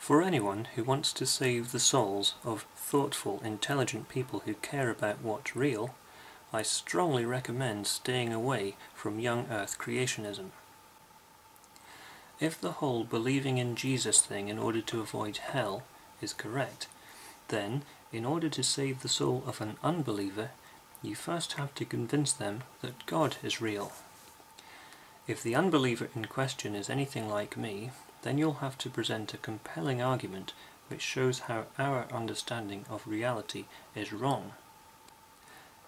For anyone who wants to save the souls of thoughtful, intelligent people who care about what's real, I strongly recommend staying away from young Earth creationism. If the whole believing in Jesus thing in order to avoid hell is correct, then, in order to save the soul of an unbeliever, you first have to convince them that God is real. If the unbeliever in question is anything like me, then you'll have to present a compelling argument which shows how our understanding of reality is wrong.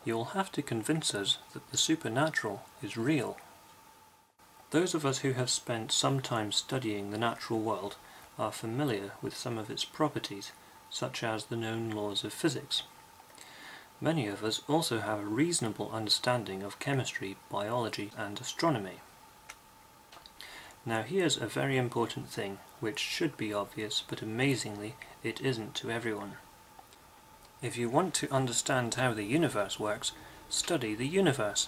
You'll have to convince us that the supernatural is real. Those of us who have spent some time studying the natural world are familiar with some of its properties, such as the known laws of physics. Many of us also have a reasonable understanding of chemistry, biology, and astronomy. Now here's a very important thing, which should be obvious, but amazingly it isn't to everyone. If you want to understand how the universe works, study the universe.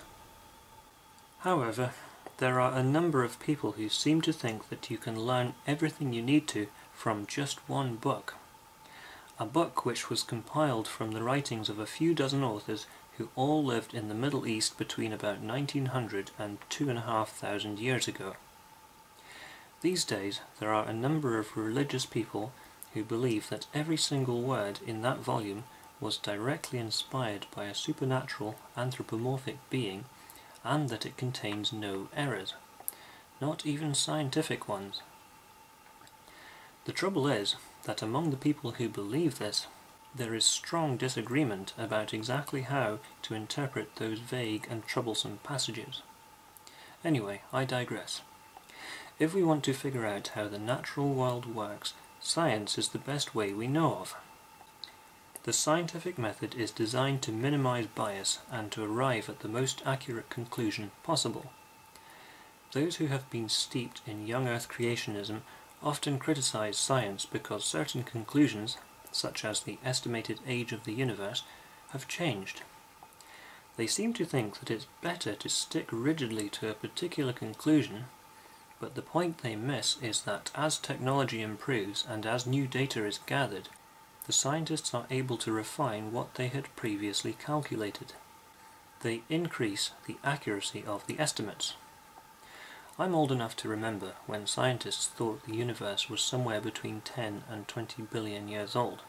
However, there are a number of people who seem to think that you can learn everything you need to from just one book. A book which was compiled from the writings of a few dozen authors who all lived in the Middle East between about 1900 and 2,500 years ago. These days, there are a number of religious people who believe that every single word in that volume was directly inspired by a supernatural anthropomorphic being, and that it contains no errors, not even scientific ones. The trouble is that among the people who believe this, there is strong disagreement about exactly how to interpret those vague and troublesome passages. Anyway, I digress. If we want to figure out how the natural world works, science is the best way we know of. The scientific method is designed to minimize bias and to arrive at the most accurate conclusion possible. Those who have been steeped in young Earth creationism often criticize science because certain conclusions, such as the estimated age of the universe, have changed. They seem to think that it's better to stick rigidly to a particular conclusion, but the point they miss is that as technology improves and as new data is gathered, the scientists are able to refine what they had previously calculated. They increase the accuracy of the estimates. I'm old enough to remember when scientists thought the universe was somewhere between 10 and 20 billion years old.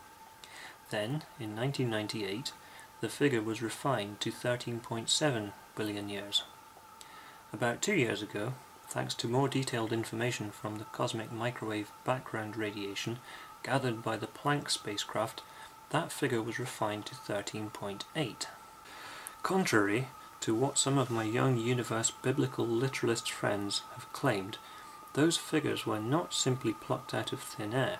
Then, in 1998, the figure was refined to 13.7 billion years. About 2 years ago, thanks to more detailed information from the cosmic microwave background radiation gathered by the Planck spacecraft, that figure was refined to 13.8. Contrary to what some of my young universe biblical literalist friends have claimed, those figures were not simply plucked out of thin air.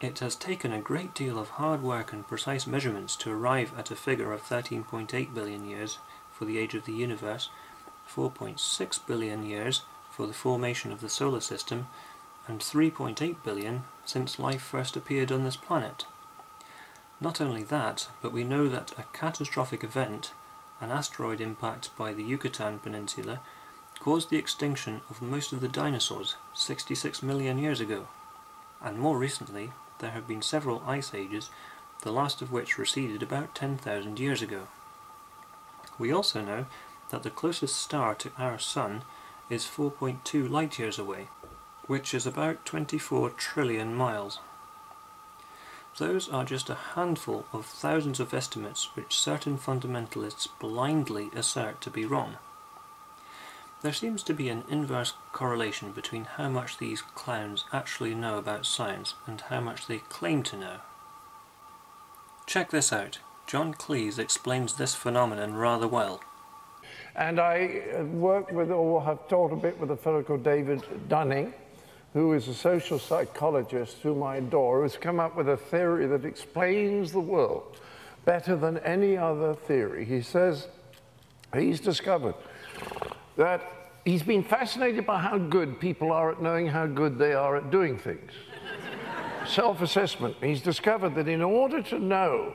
It has taken a great deal of hard work and precise measurements to arrive at a figure of 13.8 billion years for the age of the universe, 4.6 billion years for the formation of the solar system, and 3.8 billion since life first appeared on this planet. Not only that, but we know that a catastrophic event, an asteroid impact by the Yucatan Peninsula, caused the extinction of most of the dinosaurs 66 million years ago. And more recently, there have been several ice ages, the last of which receded about 10,000 years ago. We also know that the closest star to our Sun is 4.2 light-years away, which is about 24 trillion miles. Those are just a handful of thousands of estimates which certain fundamentalists blindly assert to be wrong. There seems to be an inverse correlation between how much these clowns actually know about science and how much they claim to know. Check this out. John Cleese explains this phenomenon rather well. And I work with, or have taught a bit with a fellow called David Dunning, who is a social psychologist whom I adore, who's come up with a theory that explains the world better than any other theory. He says he's discovered that he's been fascinated by how good people are at knowing how good they are at doing things. Self-assessment. He's discovered that in order to know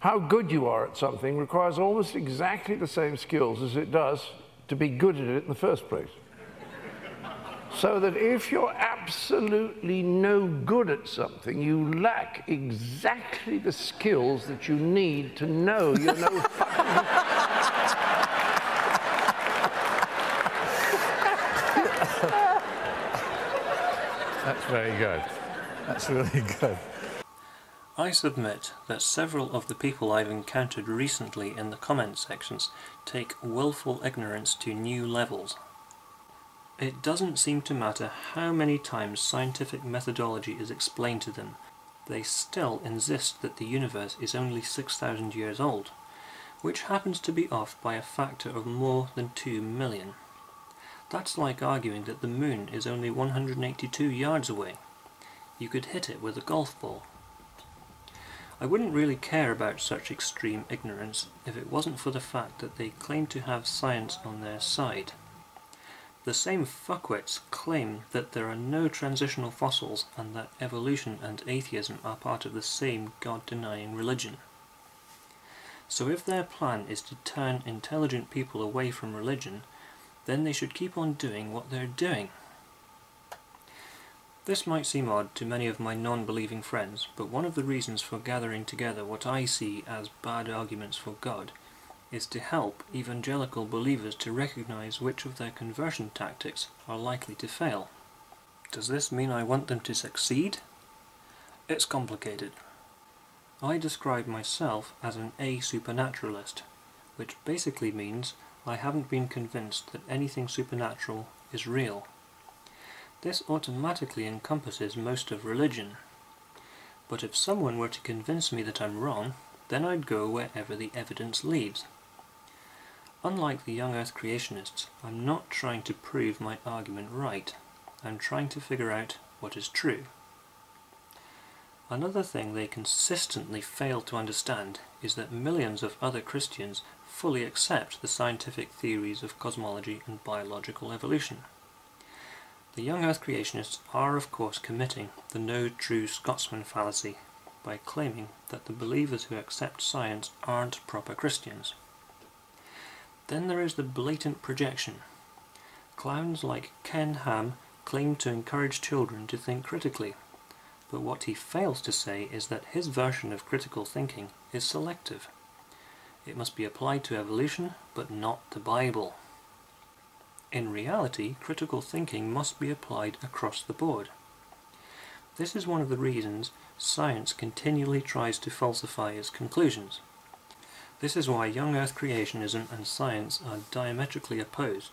how good you are at something requires almost exactly the same skills as it does to be good at it in the first place. So that if you're absolutely no good at something, you lack exactly the skills that you need to know you're no fucking... That's very good. That's really good. I submit that several of the people I've encountered recently in the comment sections take willful ignorance to new levels. It doesn't seem to matter how many times scientific methodology is explained to them, they still insist that the universe is only 6,000 years old, which happens to be off by a factor of more than 2 million. That's like arguing that the moon is only 182 yards away. You could hit it with a golf ball. I wouldn't really care about such extreme ignorance if it wasn't for the fact that they claim to have science on their side. The same fuckwits claim that there are no transitional fossils and that evolution and atheism are part of the same God-denying religion. So if their plan is to turn intelligent people away from religion, then they should keep on doing what they're doing. This might seem odd to many of my non-believing friends, but one of the reasons for gathering together what I see as bad arguments for God is to help evangelical believers to recognize which of their conversion tactics are likely to fail. Does this mean I want them to succeed? It's complicated. I describe myself as an a-supernaturalist, which basically means I haven't been convinced that anything supernatural is real. This automatically encompasses most of religion. But if someone were to convince me that I'm wrong, then I'd go wherever the evidence leads. Unlike the young earth creationists, I'm not trying to prove my argument right. I'm trying to figure out what is true. Another thing they consistently fail to understand is that millions of other Christians fully accept the scientific theories of cosmology and biological evolution. The young earth creationists are of course committing the no true Scotsman fallacy by claiming that the believers who accept science aren't proper Christians. Then there is the blatant projection. Clowns like Ken Ham claim to encourage children to think critically, but what he fails to say is that his version of critical thinking is selective. It must be applied to evolution, but not the Bible. In reality, critical thinking must be applied across the board. This is one of the reasons science continually tries to falsify its conclusions. This is why young earth creationism and science are diametrically opposed,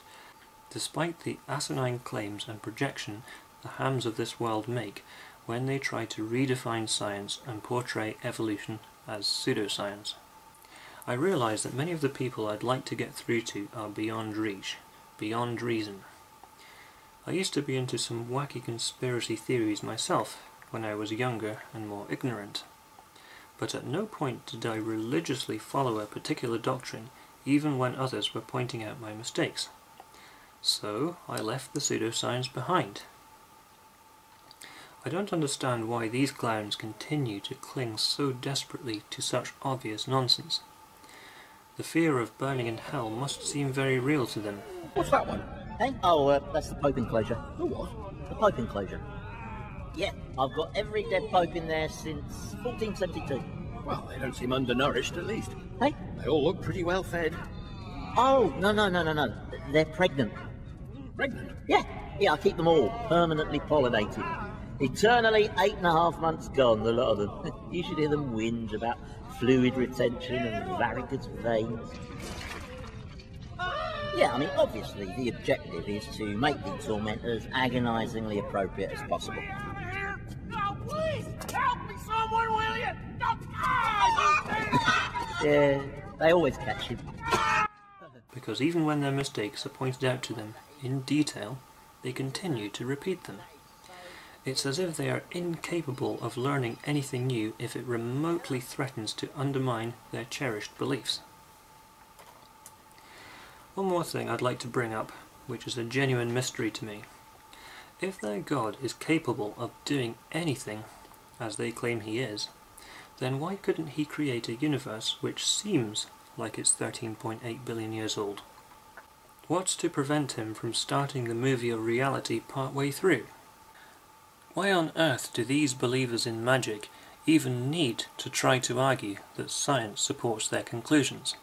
despite the asinine claims and projection the hams of this world make when they try to redefine science and portray evolution as pseudoscience. I realize that many of the people I'd like to get through to are beyond reach, beyond reason. I used to be into some wacky conspiracy theories myself when I was younger and more ignorant, but at no point did I religiously follow a particular doctrine even when others were pointing out my mistakes. So I left the pseudoscience behind. I don't understand why these clowns continue to cling so desperately to such obvious nonsense. The fear of burning in hell must seem very real to them. What's that one? Hey? Oh, that's the Pope enclosure. The what? The Pope enclosure. Yeah, I've got every dead Pope in there since 1472. Well, they don't seem undernourished, at least. Hey? They all look pretty well fed. Oh, no. They're pregnant. Pregnant? Yeah, I keep them all permanently pollinated. Eternally 8.5 months gone, the lot of them. You should hear them whinge about fluid retention and varicose veins. Yeah, I mean, obviously the objective is to make the tormentors agonisingly appropriate as possible. No, please! Help me, someone, will you? No! Yeah, they always catch him. Because even when their mistakes are pointed out to them in detail, they continue to repeat them. It's as if they are incapable of learning anything new if it remotely threatens to undermine their cherished beliefs. One more thing I'd like to bring up, which is a genuine mystery to me. If their God is capable of doing anything, as they claim he is, then why couldn't he create a universe which seems like it's 13.8 billion years old? What's to prevent him from starting the movie of reality partway through? Why on earth do these believers in magic even need to try to argue that science supports their conclusions?